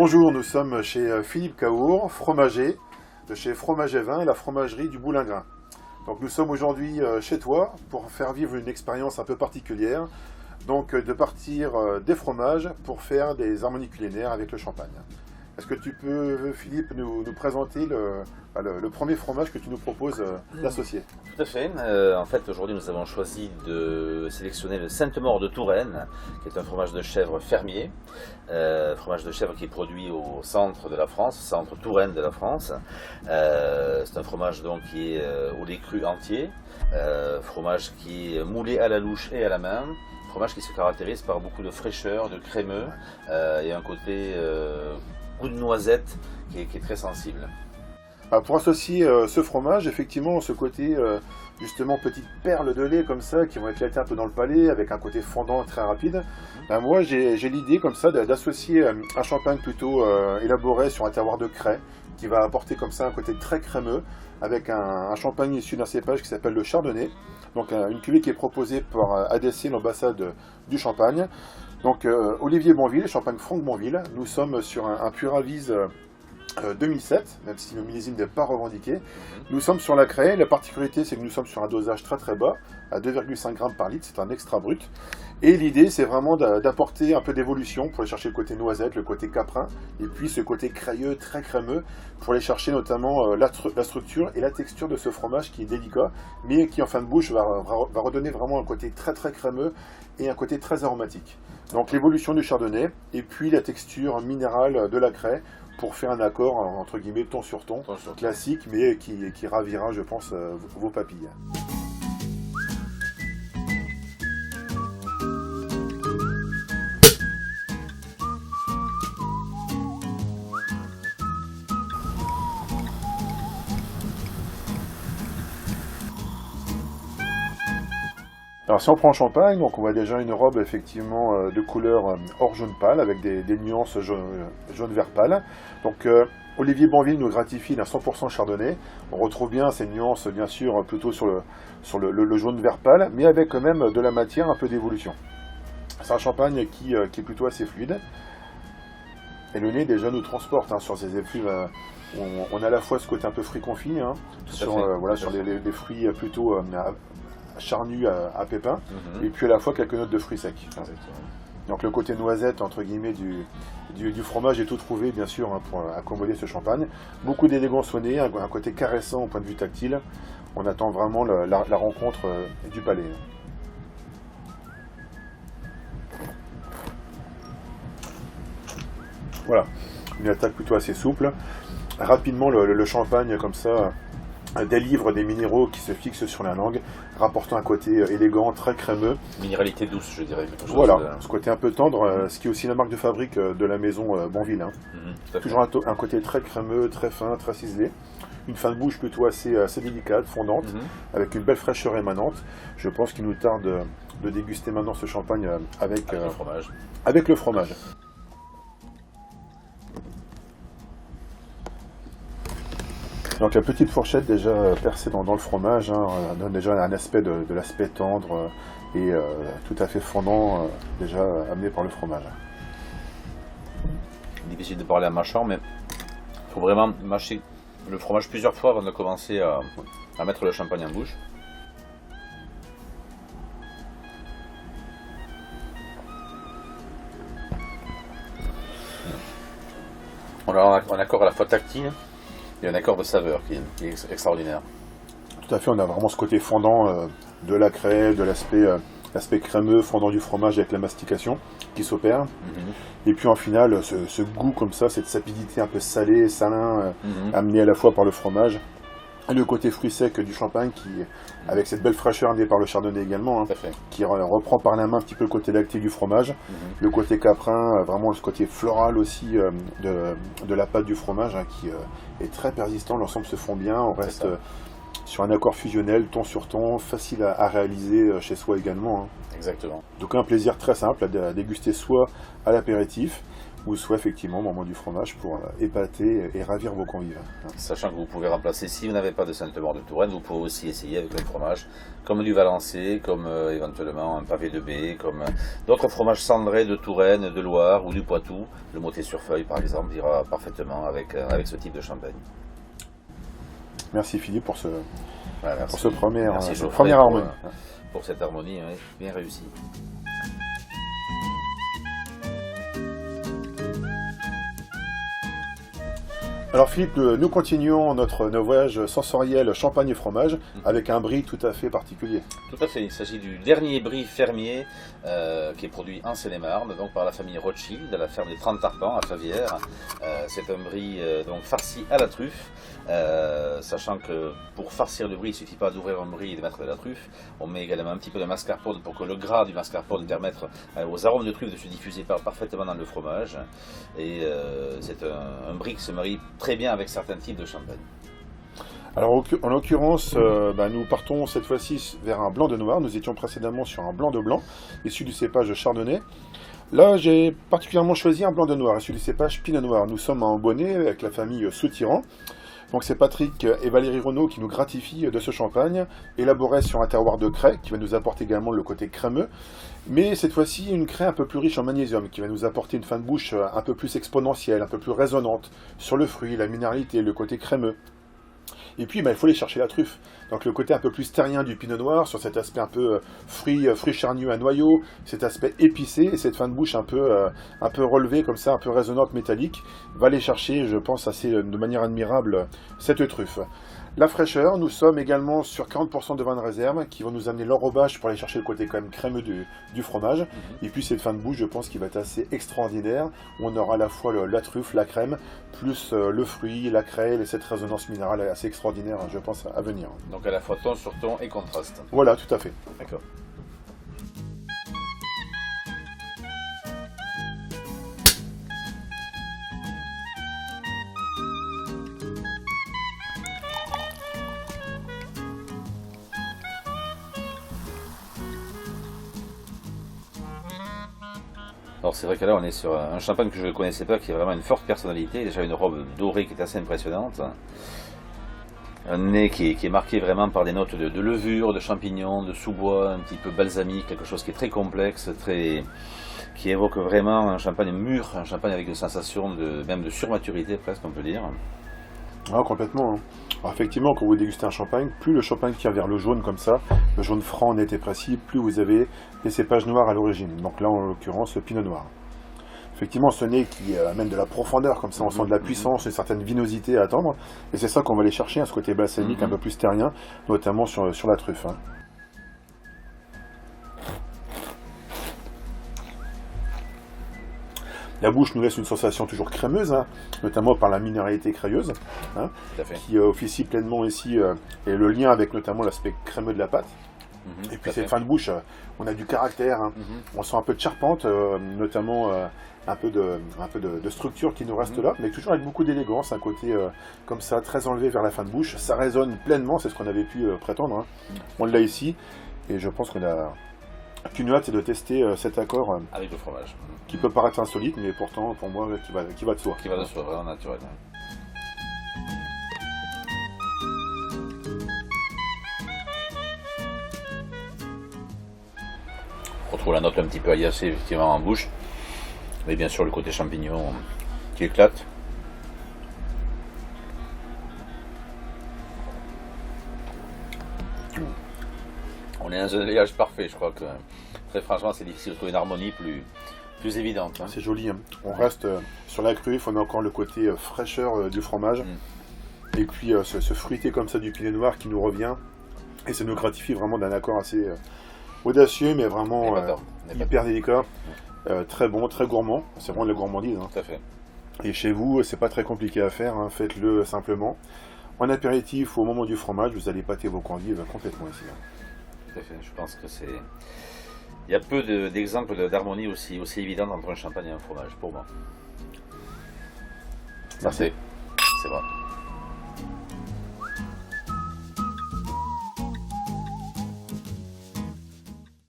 Bonjour, nous sommes chez Philippe Cahour, fromager, de chez Fromage et Vin, la fromagerie du Boulingrin. Donc nous sommes aujourd'hui chez toi pour faire vivre une expérience un peu particulière, donc de partir des fromages pour faire des harmonies culinaires avec le champagne. Est-ce que tu peux, Philippe, nous présenter le premier fromage que tu nous proposes d'associer? Tout à fait. En fait, aujourd'hui, nous avons choisi de sélectionner le Sainte-Maure de Touraine, qui est un fromage de chèvre fermier. Fromage de chèvre qui est produit au centre de la France, centre Touraine de la France. C'est un fromage donc qui est au lait cru entier, fromage qui est moulé à la louche et à la main. Fromage qui se caractérise par beaucoup de fraîcheur, de crémeux et un côté goût de noisette qui est très sensible. Pour associer ce fromage, effectivement, ce côté justement petite perle de lait comme ça qui vont éclater un peu dans le palais avec un côté fondant très rapide, moi j'ai l'idée comme ça d'associer un champagne plutôt élaboré sur un terroir de crai qui va apporter comme ça un côté très crémeux avec un champagne issu d'un cépage qui s'appelle le chardonnay, donc une cuvée qui est proposée par ADC, l'ambassade du Champagne. Donc Olivier Bonville, champagne Franck Bonville, nous sommes sur un Puravise 2007, même si le millésime n'est pas revendiqué. Nous sommes sur la craie. La particularité, c'est que nous sommes sur un dosage très très bas, à 2,5 g par litre, c'est un extra brut. Et l'idée, c'est vraiment d'apporter un peu d'évolution pour aller chercher le côté noisette, le côté caprin, et puis ce côté crayeux, très crémeux, pour aller chercher notamment la structure et la texture de ce fromage qui est délicat, mais qui en fin de bouche va redonner vraiment un côté très très crémeux et un côté très aromatique. Donc l'évolution du chardonnay, et puis la texture minérale de la craie, pour faire un accord, entre guillemets, ton sur ton, classique, mais qui ravira, je pense, vos papilles. Alors si on prend le champagne, donc on voit déjà une robe effectivement de couleur or jaune pâle avec des nuances jaune vert pâle. Donc Olivier Bonville nous gratifie d'un 100% chardonnay. On retrouve bien ces nuances bien sûr plutôt sur le jaune vert pâle, mais avec quand même de la matière, un peu d'évolution. C'est un champagne qui est plutôt assez fluide. Et le nez déjà nous transporte sur ces épreuves. On a à la fois ce côté un peu fruit confit, sur les fruits plutôt charnu à pépins, et puis à la fois quelques notes de fruits secs. Donc le côté noisette entre guillemets du fromage est tout trouvé bien sûr pour accommoder ce champagne. Beaucoup d'élégance au nez, un côté caressant au point de vue tactile. On attend vraiment la rencontre du palais. Voilà, une attaque plutôt assez souple. Rapidement le champagne comme ça délivre des minéraux qui se fixent sur la langue, rapportant un côté élégant, très crémeux. Minéralité douce, je dirais. Voilà, ce côté un peu tendre, ce qui est aussi la marque de fabrique de la maison Bonville. Toujours un côté très crémeux, très fin, très ciselé. Une fin de bouche plutôt assez délicate, fondante, avec une belle fraîcheur émanante. Je pense qu'il nous tarde de déguster maintenant ce champagne avec le fromage. Avec le fromage. Donc la petite fourchette déjà percée dans le fromage donne déjà un aspect de l'aspect tendre et tout à fait fondant déjà amené par le fromage. Difficile de parler en mâchant, mais il faut vraiment mâcher le fromage plusieurs fois avant de commencer à mettre le champagne en bouche. On a un accord à la fois tactile et un accord de saveur qui est extraordinaire. Tout à fait, on a vraiment ce côté fondant de la craie, de l'aspect crémeux, fondant du fromage avec la mastication qui s'opère. Et puis en finale, ce goût comme ça, cette sapidité un peu salée, salin, amené à la fois par le fromage. Et le côté fruit sec du champagne, avec cette belle fraîcheur amenée par le chardonnay également, qui reprend par la main un petit peu le côté lacté du fromage. Le côté caprin, vraiment ce côté floral aussi de la pâte du fromage, qui est très persistant, l'ensemble se fond bien, on reste sur un accord fusionnel, ton sur ton, facile à réaliser chez soi également. Exactement. Donc un plaisir très simple à déguster soit à l'apéritif, ou soit effectivement au moment du fromage pour épater et ravir vos convives. Sachant que vous pouvez remplacer, si vous n'avez pas de Sainte-Maure de Touraine, vous pouvez aussi essayer avec le fromage, comme du Valençay, comme éventuellement un pavé de baie, comme d'autres fromages cendrés de Touraine, de Loire ou du Poitou. Le Mottet sur feuille, par exemple, ira parfaitement avec ce type de champagne. Merci Philippe pour ce Merci première harmonie. Pour cette harmonie bien réussie. Alors Philippe, nous continuons nos voyages sensoriels champagne et fromage avec un brie tout à fait particulier. Tout à fait, il s'agit du dernier brie fermier qui est produit en Seine-et-Marne, donc par la famille Rothschild, à la ferme des 30 Arpents à Favières. C'est un brie donc farci à la truffe, sachant que pour farcir le brie, il ne suffit pas d'ouvrir un brie et de mettre de la truffe. On met également un petit peu de mascarpone pour que le gras du mascarpone permette aux arômes de truffe de se diffuser parfaitement dans le fromage. Et c'est un brie qui se marie très bien avec certains types de champagne. Alors en l'occurrence, nous partons cette fois-ci vers un blanc de noir. Nous étions précédemment sur un blanc de blanc, issu du cépage chardonnay. Là, j'ai particulièrement choisi un blanc de noir, issu du cépage pinot noir. Nous sommes en Bonnet avec la famille Soutirand. Donc c'est Patrick et Valérie Renaud qui nous gratifient de ce champagne, élaboré sur un terroir de craie, qui va nous apporter également le côté crémeux. Mais cette fois-ci, une craie un peu plus riche en magnésium, qui va nous apporter une fin de bouche un peu plus exponentielle, un peu plus résonante, sur le fruit, la minéralité, le côté crémeux. Et puis, il faut aller chercher la truffe. Donc le côté un peu plus stérien du pinot noir, sur cet aspect un peu fruit charnu à noyau, cet aspect épicé, et cette fin de bouche un peu relevée, comme ça, un peu résonante, métallique, va aller chercher, je pense, de manière admirable, cette truffe. La fraîcheur, nous sommes également sur 40% de vin de réserve, qui vont nous amener l'enrobage pour aller chercher le côté quand même crémeux du fromage. Et puis cette fin de bouche, je pense, qui va être assez extraordinaire, où on aura à la fois la truffe, la crème, plus le fruit, la craie, et cette résonance minérale assez extraordinaire, je pense, à venir. Donc à la fois ton sur ton et contraste. Voilà, tout à fait. D'accord. Alors c'est vrai que là on est sur un champagne que je ne connaissais pas, qui a vraiment une forte personnalité, déjà une robe dorée qui est assez impressionnante, un nez qui est marqué vraiment par des notes de levure, de champignons, de sous-bois, un petit peu balsamique, quelque chose qui est très complexe, qui évoque vraiment un champagne mûr, un champagne avec une sensation même de surmaturité presque on peut dire. Ah, complètement. Alors, effectivement, quand vous dégustez un champagne, plus le champagne tire vers le jaune comme ça, le jaune franc, net et précis, plus vous avez des cépages noirs à l'origine. Donc là, en l'occurrence, le pinot noir. Effectivement, ce nez qui amène de la profondeur, comme ça on sent de la puissance, une certaine vinosité à attendre. Et c'est ça qu'on va aller chercher, ce côté balsamique un peu plus stérien, notamment sur la truffe. La bouche nous laisse une sensation toujours crémeuse, notamment par la minéralité crayeuse, qui officie pleinement ici, et le lien avec notamment l'aspect crémeux de la pâte. Et puis cette fin de bouche, on a du caractère, on sent un peu de charpente, notamment un peu de structure qui nous reste là, mais toujours avec beaucoup d'élégance, un côté comme ça, très enlevé vers la fin de bouche. Ça résonne pleinement, c'est ce qu'on avait pu prétendre. On l'a ici, et je pense qu'on a qu'une hâte, c'est de tester cet accord avec le fromage. Qui peut paraître insolite, mais pourtant, pour moi, qui va de soi. Qui va de soi, vraiment naturel. On retrouve la note un petit peu agacée, effectivement, en bouche. Mais bien sûr, le côté champignon qui éclate. On est dans un alliage parfait, je crois que très franchement c'est difficile de trouver une harmonie plus évidente. C'est joli, on reste sur la crue, on a encore le côté fraîcheur du fromage, et puis ce fruité comme ça du pinot noir qui nous revient, et ça nous gratifie vraiment d'un accord assez audacieux, mais vraiment hyper délicat, très bon, très gourmand, c'est vraiment de la gourmandise. Tout à fait. Et chez vous, c'est pas très compliqué à faire, faites-le simplement. En apéritif ou au moment du fromage, vous allez pâter vos convives complètement ici. Tout à fait, je pense que il y a peu d'exemples d'harmonie aussi évidente entre un champagne et un fromage, pour moi. Merci. C'est bon.